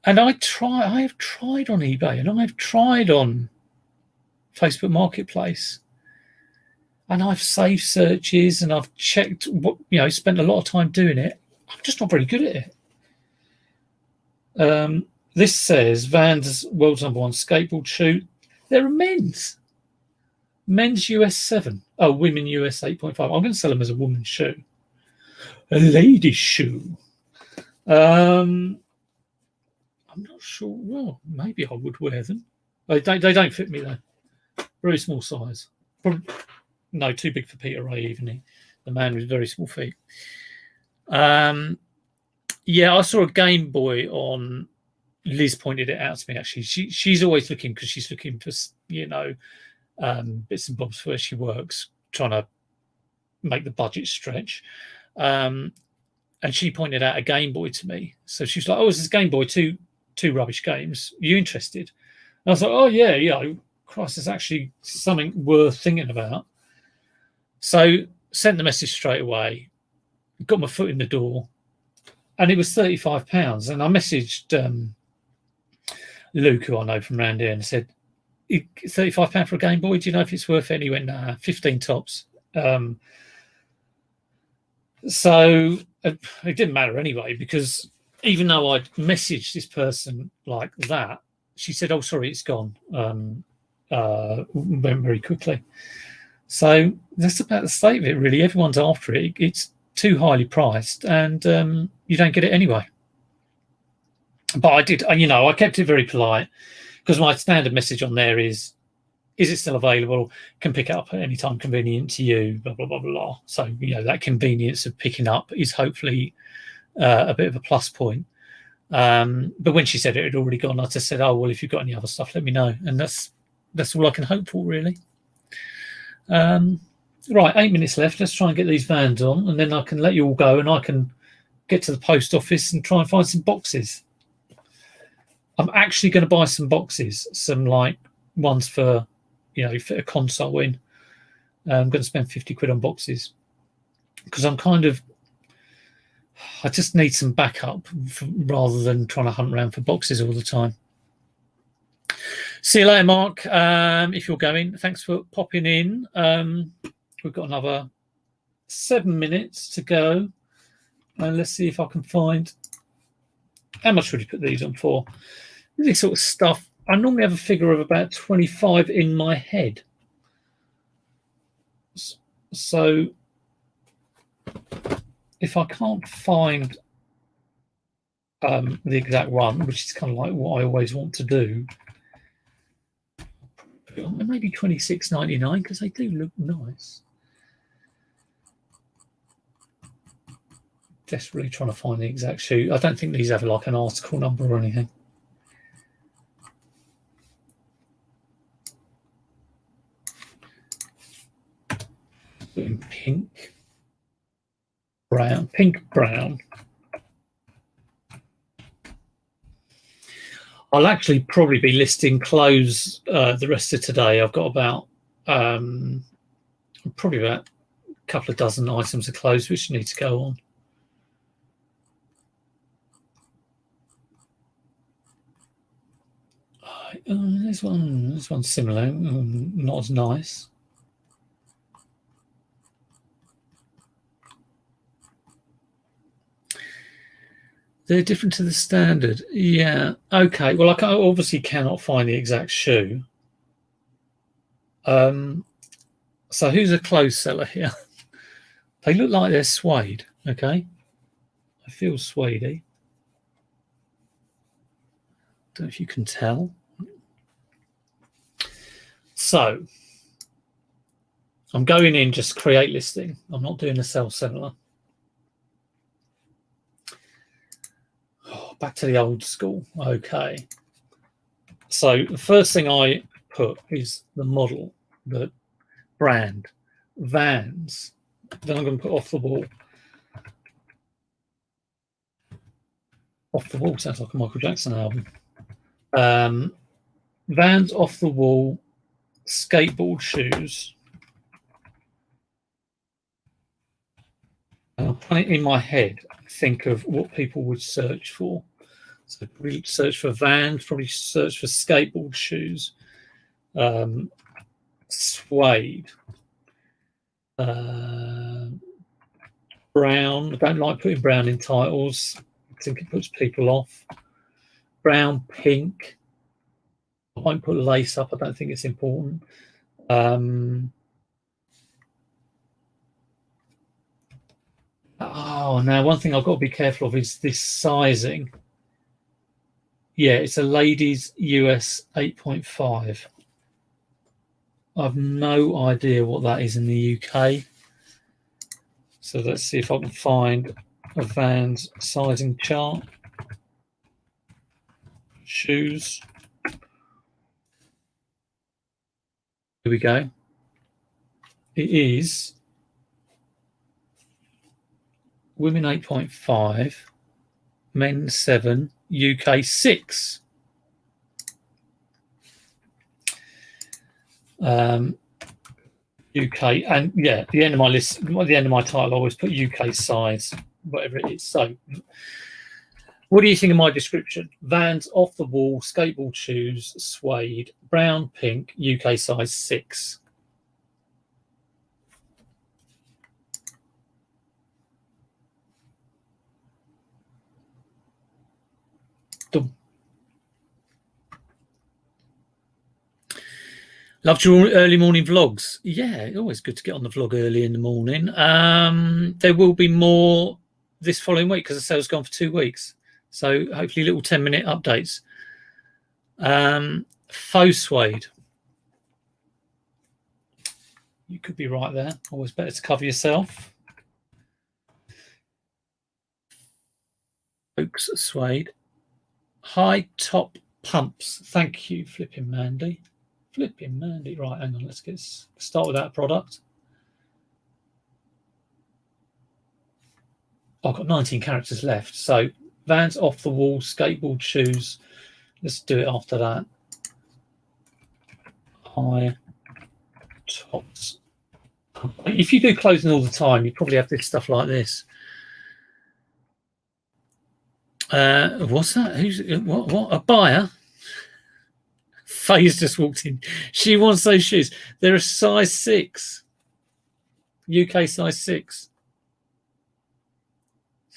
I have tried on eBay, and I've tried on Facebook Marketplace, and I've saved searches, and I've checked what, spent a lot of time doing it. I'm just not very good at it. This says Vans world's #1 skateboard shoe. There are men's US 7. Oh, women US 8.5. I'm going to sell them as a woman's shoe, a lady's shoe. I'm not sure. Well, maybe I would wear them. They don't fit me though. Very small size. Probably, no, too big for Peter Ray. Even the man with very small feet. Yeah, I saw a Game Boy on. Liz pointed it out to me. Actually, she's always looking, because she's looking for bits and bobs where she works, trying to make the budget stretch. And she pointed out a Game Boy to me. So she was like, "Oh, is this Game Boy two rubbish games? Are you interested?" And I was like, "Oh yeah. Christ, it's actually something worth thinking about." So sent the message straight away. Got my foot in the door, and it was £35. And I messaged Luke, who I know from around here, and said, £35 for a Game Boy, do you know if it's worth it? And he went, nah, 15 tops. So it didn't matter anyway, because even though I'd messaged this person like that, she said, "Oh, sorry, it's gone." Went very quickly. So that's about the state of it, really. Everyone's after it. It's too highly priced, and you don't get it anyway. But I did, I kept it very polite, because my standard message on there is it still available? Can pick it up at any time convenient to you, blah, blah, blah, blah. So, that convenience of picking up is hopefully a bit of a plus point. But when she said it had already gone, I just said, "Oh, well, if you've got any other stuff, let me know." And that's all I can hope for, really. Right, 8 minutes left. Let's try and get these Vans on, and then I can let you all go, and I can get to the post office and try and find some boxes. I'm actually going to buy some boxes, some ones for, fit a console in. I'm going to spend 50 quid on boxes, because I just need some backup rather than trying to hunt around for boxes all the time. See you later, Mark. If you're going, thanks for popping in. We've got another 7 minutes to go, and let's see if I can find. How much would you put these on for? This sort of stuff, I normally have a figure of about 25 in my head. So if I can't find the exact one, which is kind of like what I always want to do, maybe $26.99, because they do look nice. Desperately trying to find the exact shoe. I don't think these have an article number or anything. In pink, brown. I'll actually probably be listing clothes the rest of today. I've got about probably about a couple of dozen items of clothes which need to go on. This one's similar, not as nice. They're different to the standard. Yeah. Okay. Well, I obviously cannot find the exact shoe. So who's a clothes seller here? They look like they're suede. Okay. I feel suede-y. Don't know if you can tell. So I'm going in just create listing. I'm not doing a sell seller. Back to the old school. Okay. So the first thing I put is the model, the brand, Vans. Then I'm going to put off the wall. Off the Wall sounds like a Michael Jackson album. Vans off the wall, skateboard shoes. I'll put it in my head, think of what people would search for. So probably search for Vans, probably search for skateboard shoes, suede, brown. I don't like putting brown in titles. I think it puts people off. Brown, pink. I won't put lace up. I don't think it's important. Oh, now one thing I've got to be careful of is this sizing. Yeah, it's a ladies US 8.5. I've no idea what that is in the UK. So let's see if I can find a Vans sizing chart. Shoes. Here we go. It is women 8.5, men 7, UK 6. UK, and yeah, the end of my list, at the end of my title, I always put UK size, whatever it is. So, what do you think of my description? Vans off the wall, skateboard shoes, suede, brown, pink, UK size 6. Done. Loved your early morning vlogs. Yeah, always good to get on the vlog early in the morning. There will be more this following week because the sale's gone for 2 weeks. So hopefully little 10-minute updates. Faux suede. You could be right there. Always better to cover yourself. Oaks suede. High top pumps. Thank you, Flipping Mandy. Flipping Mandy. Right, hang on. Let's start with that product. I've got 19 characters left. So Vans off the wall, skateboard shoes. Let's do it after that. High tops. If you do clothing all the time, you probably have this stuff like this. What's that? Who's what? A buyer? Faye's just walked in. She wants those shoes. They're a size 6. UK size 6.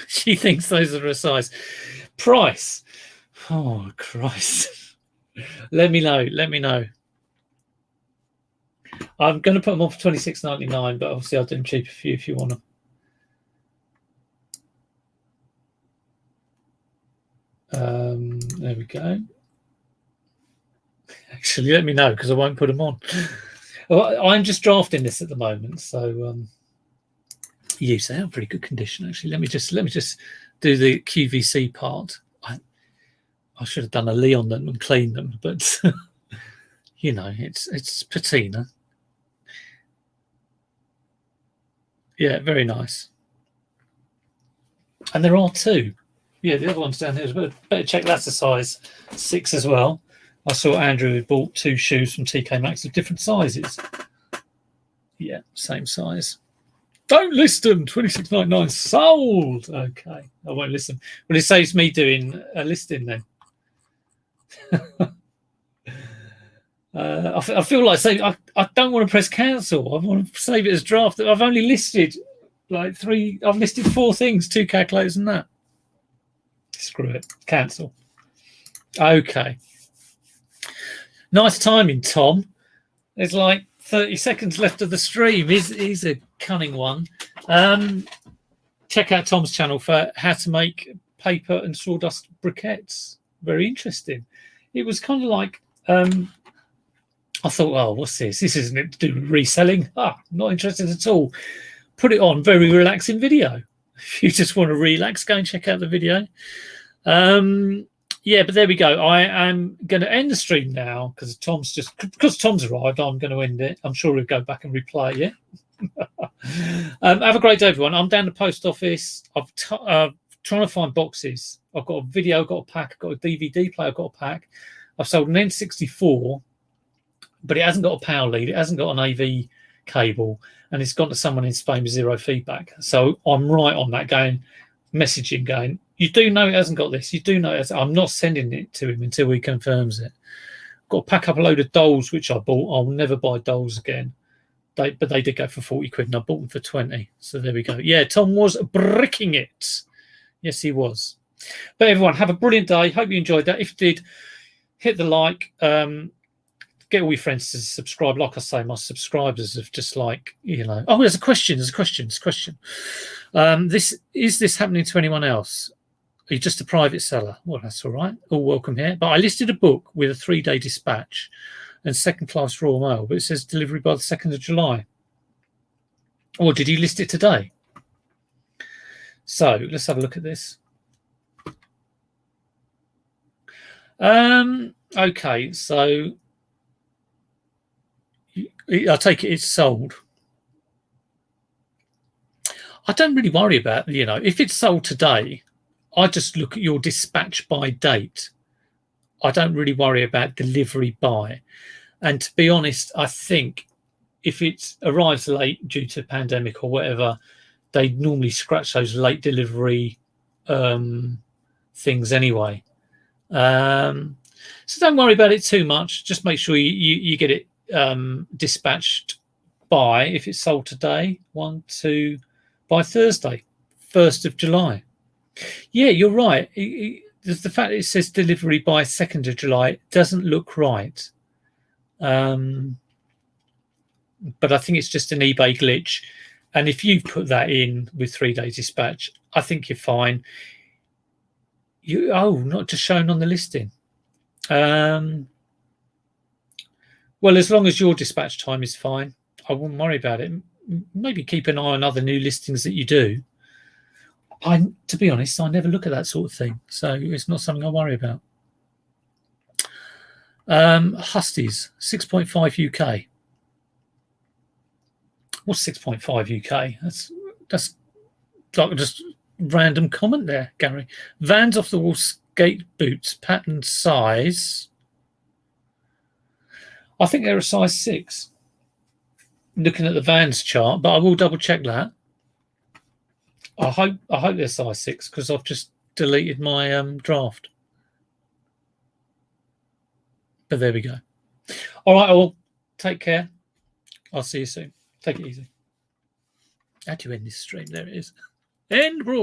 She thinks those are a size. Price. Oh, Christ. Let me know. Let me know. I'm going to put them on for $26.99, but obviously I'll do them cheaper for you if you want them. There we go. Actually, let me know because I won't put them on. Well, I'm just drafting this at the moment, so you say I'm pretty good condition. Actually, let me just do the QVC part. I should have done a Lee on them and cleaned them, but you know, it's patina. Yeah, very nice. And there are 2. Yeah, the other one's down here. Better check that's a size 6 as well. I saw Andrew had bought 2 shoes from TK Maxx of different sizes. Yeah, same size. Don't listen. $26.99 sold. Okay, I won't listen. Well, it saves me doing a listing then. I feel like saying I don't want to press cancel. I want to save it as draft. I've only listed like 3. I've listed 4 things, 2 calculators and that. Screw it. Cancel. Okay. Nice timing, Tom. There's like 30 seconds left of the stream. He's a cunning one. Check out Tom's channel for how to make paper and sawdust briquettes. Very interesting. It was kind of like I thought, oh, what's this? This isn't it to do with reselling. Not interested at all. Put it on. Very relaxing video. If you just want to relax, go and check out the video. Yeah, but there we go. I am going to end the stream now because Tom's arrived. I'm going to end it. I'm sure we'll go back and replay it. Have a great day, everyone. I'm down the post office. I'm trying to find boxes. I've got a video, I've got a pack, I've got a DVD player, I've got a pack. I've sold an N64, but it hasn't got a power lead. It hasn't got an AV cable, and it's gone to someone in Spain with zero feedback. So I'm right on that, messaging going, you do know it hasn't got this. You do know it hasn't. I'm not sending it to him until he confirms it. Got to pack up a load of dolls, which I bought. I'll never buy dolls again. But they did go for 40 quid, and I bought them for 20. So there we go. Yeah, Tom was bricking it. Yes, he was. But everyone, have a brilliant day. Hope you enjoyed that. If you did, hit the like. Get all your friends to subscribe. Like I say, my subscribers have just like, oh, there's a question. Is this happening to anyone else? Are you just a private seller? Well, that's all right. All welcome here. But I listed a book with a 3-day dispatch and second-class Royal Mail, but it says delivery by the 2nd of July. Or did you list it today? So let's have a look at this. Okay, so I take it it's sold. I don't really worry about, if it's sold today, I just look at your dispatch by date. I don't really worry about delivery by. And to be honest, I think if it arrives late due to pandemic or whatever, they normally scratch those late delivery things anyway. So don't worry about it too much. Just make sure you get it dispatched by, if it's sold today, by Thursday, 1st of July. Yeah, you're right. The fact that it says delivery by 2nd of July doesn't look right. But I think it's just an eBay glitch. And if you put that in with 3-day dispatch, I think you're fine. Not just shown on the listing. Well, as long as your dispatch time is fine, I wouldn't worry about it. Maybe keep an eye on other new listings that you do. To be honest, I never look at that sort of thing, so it's not something I worry about. Huskies, 6.5 UK. What's 6.5 UK? That's like just random comment there, Gary. Vans off the wall skate boots, pattern size. I think they're a size 6. Looking at the Vans chart, but I will double check that. I hope they're size 6 because I've just deleted my draft. But there we go. All right, all. Take care. I'll see you soon. Take it easy. How do you end this stream? There it is. End broadcast.